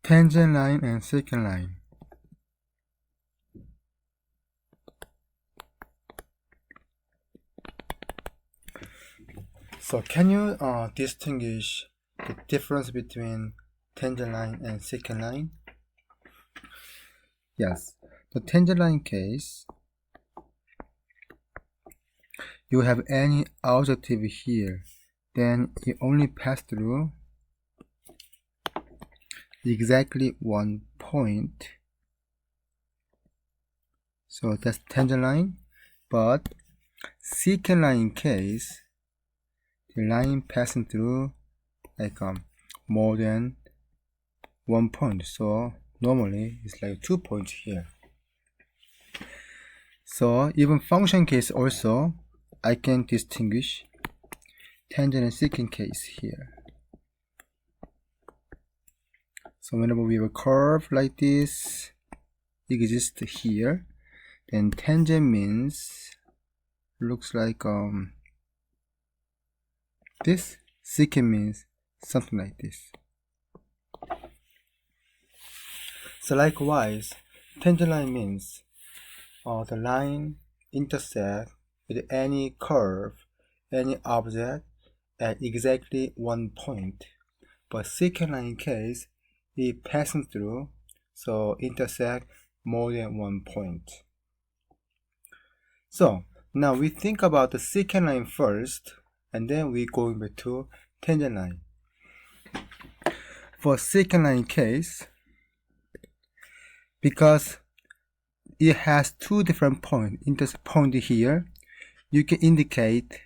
Tangent line and secant line. So can you distinguish the difference between tangent line and secant line? Yes, the tangent line case, you have any objective here, then it only pass through exactly one point. So that's tangent line. But secant line case, the line passing through like more than 1 point. So normally it's like 2 points here. So even function case also, I can distinguish tangent and secant case here. So whenever we have a curve like this exists here, then tangent means looks like this. Secant means something like this. So likewise, tangent line means the line intersect with any curve, any object at exactly 1 point. But secant line case, it passing through, so intersect more than 1 point. So now we think about the secant line first, and then we go back to tangent line. For secant line case, because it has two different points, in this point here, you can indicate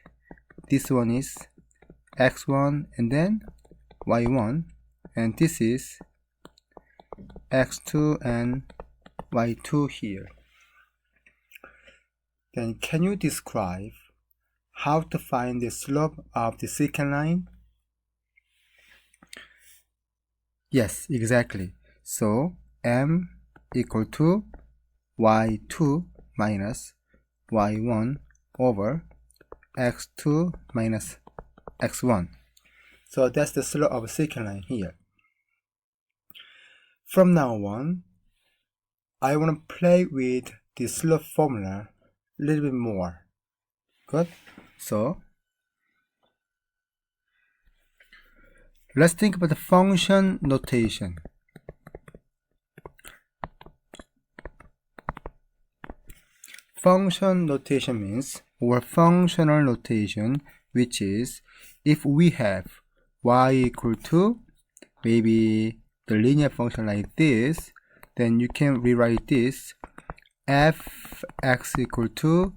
this one is x1 and then y1, and this is x2 and y2 here. Then can you describe how to find the slope of the secant line? Yes, exactly. So m equal to y2 minus y1 over x2 minus x1. So that's the slope of secant line here. From now on, I want to play with the slope formula a little bit more. Good? So let's think about the function notation. Function notation means, or functional notation, which is if we have y equal to maybe the linear function like this, then you can rewrite this f(x) equal to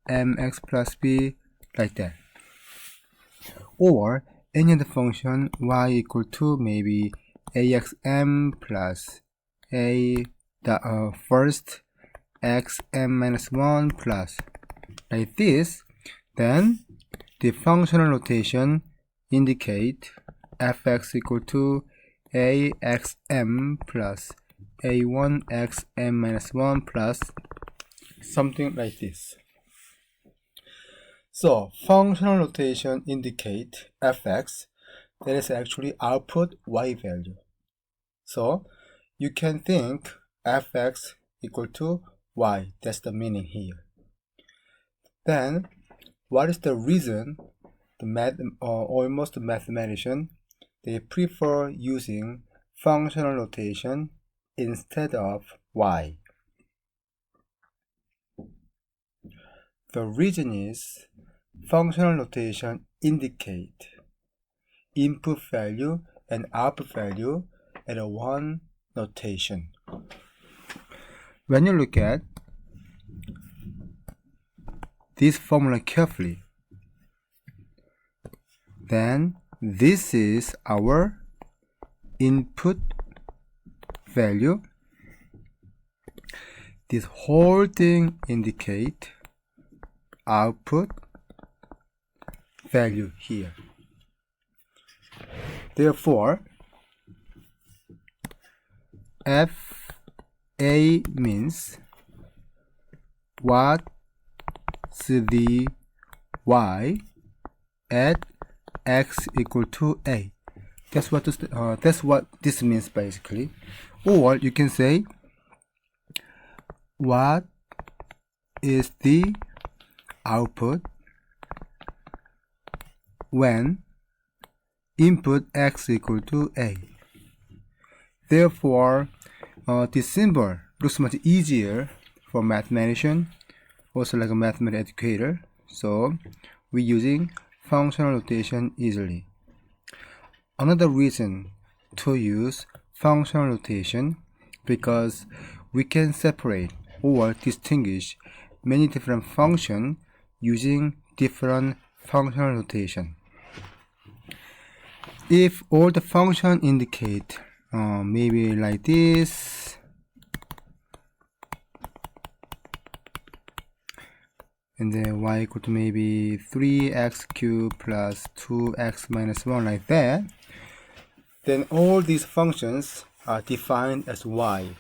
mx plus b like that. Or any other function y equal to maybe axm plus a first xm minus 1 plus like this, then the functional notation indicate fx equal to axm plus a1xm minus 1 plus something like this. So functional notation indicate fx, that is actually output y value. So you can think fx equal to y, that's the meaning here. Then what is the reason almost mathematician, they prefer using functional notation instead of y? The reason is functional notation indicate input value and output value at a one notation. When you look at this formula carefully, then this is our input value. This whole thing indicate output value here. Therefore, FA means what's the y at x equal to a. That's what this means basically. Or you can say, what is the output when input x equal to a? Therefore, this symbol looks much easier for mathematician, also like a mathematical educator. So we're using functional notation easily. Another reason to use functional notation, because we can separate or distinguish many different functions using different functional notation. If all the function indicate maybe like this, and then y equal to maybe 3x cubed plus 2x minus 1, like that, then all these functions are defined as y.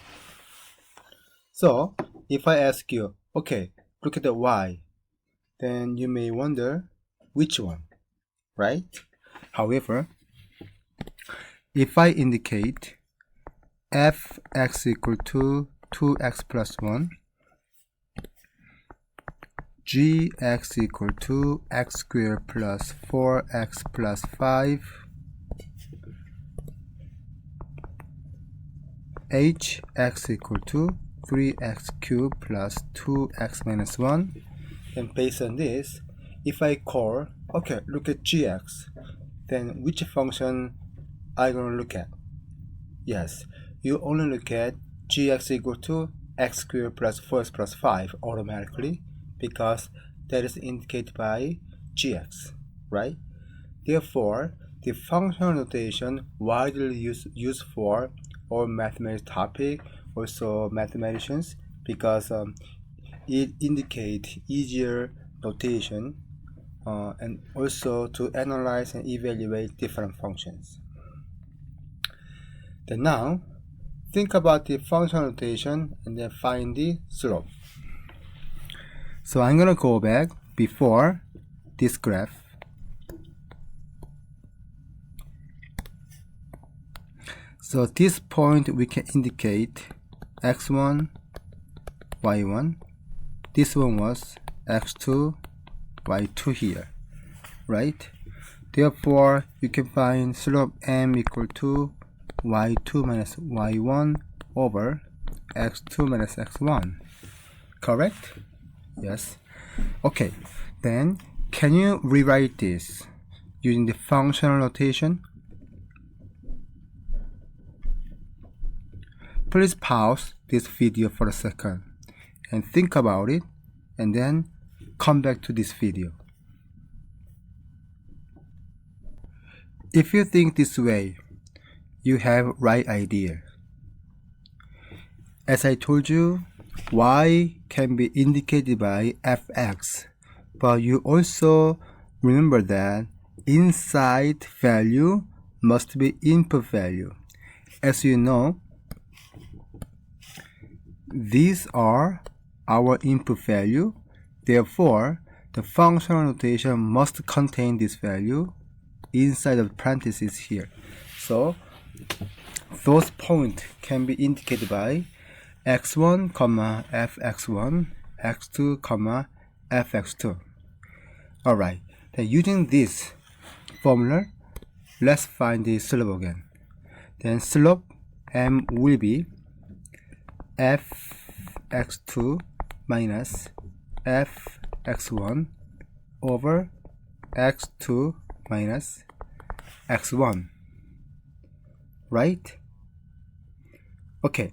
So if I ask you, okay, look at the y, then you may wonder which one, right? However, if I indicate fx equal to 2x plus 1, gx equal to x squared plus 4x plus 5, hx equal to 3x cubed plus 2x minus 1, and based on this, if I call, okay, look at gx, then which function are you going to look at? Yes, you only look at gx equal to x squared plus 4x plus 5 automatically, because that is indicated by gx, right? Therefore, the functional notation widely used for all mathematics topic, also mathematicians, because it indicates easier notation and also to analyze and evaluate different functions. Then now, think about the functional notation and then find the slope. So I'm going to go back before this graph. So at this point we can indicate x1, y1. This one was x2, y2 here, right? Therefore, you can find slope m equal to y2 minus y1 over x2 minus x1. Correct? Yes. Okay, then can you rewrite this using the functional notation? Please pause this video for a second and think about it, and then come back to this video. If you think this way, you have right idea. As I told you, y can be indicated by fx, but you also remember that inside value must be input value. As you know, these are our input value. Therefore, the functional notation must contain this value inside of parentheses here. So those points can be indicated by x1, fx1, x2, fx2. Alright, then using this formula, let's find the slope again. Then slope m will be fx2 minus fx1 over x2 minus x1, right? Okay,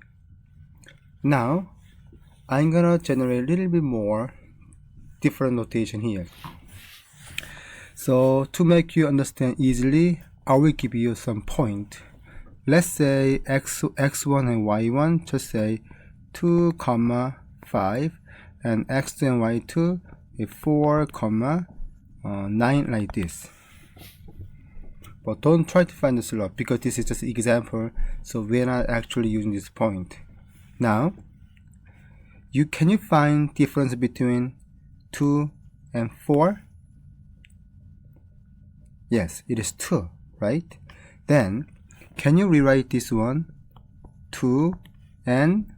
now I'm gonna generate a little bit more different notation here. So to make you understand easily, I will give you some point. Let's say x1 and y1, just say 2, 5, and x2 and y2 is 4, 9, like this. But don't try to find the slope, because this is just an example, so we're not actually using this point. Now, can you find difference between 2 and 4? Yes, it is 2, right? Then can you rewrite this one? 2 and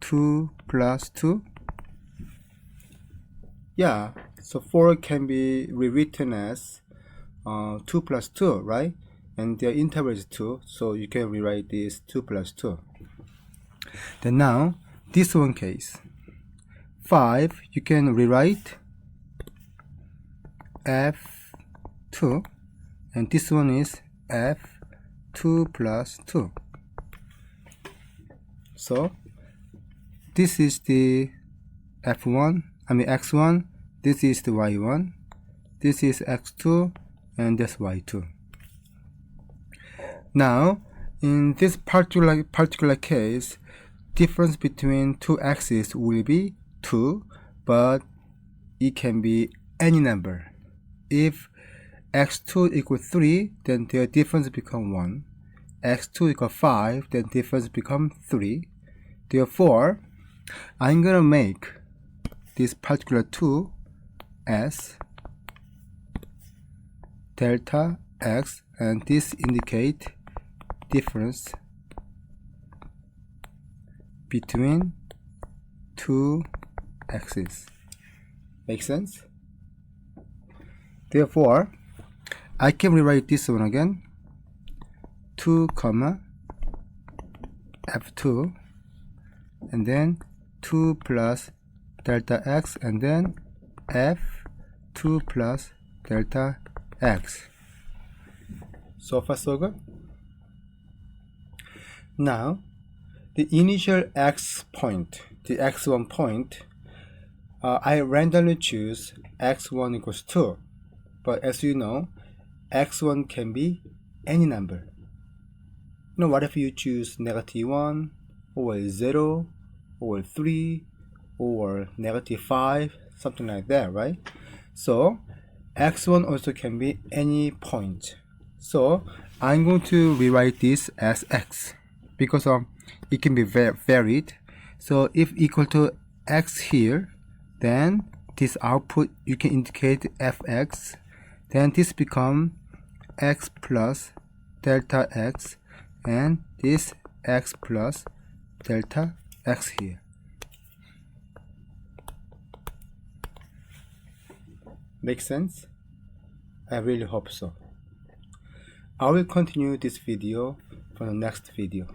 2 plus 2? Yeah, so 4 can be rewritten as 2 plus 2, right? And their interval is 2, so you can rewrite this 2 plus 2. Then now, this one case. 5, you can rewrite f2, and this one is f2 plus 2. So this is the f1, x1, this is the y1, this is x2, and that's y2. Now, in this particular case, difference between two x's will be 2, but it can be any number. If x2 equals 3, then their difference becomes 1. x2 equals 5, then difference becomes 3. Therefore, I'm gonna make this particular 2 as delta x, and this indicate difference between two x's. Make sense? Therefore, I can rewrite this one again. 2 comma f2, and then 2 plus delta x, and then f2 plus delta x. So far so good. Now, the initial x point, the x1 point, I randomly choose x1 equals 2. But as you know, x1 can be any number. What if you choose -1, or 0, or 3, or -5, something like that, right? So x1 also can be any point. So I'm going to rewrite this as x, because it can be varied. So if equal to x here, then this output you can indicate fx, then this become x plus delta x, and this x plus delta x here. Make sense? I really hope so. I will continue this video for the next video.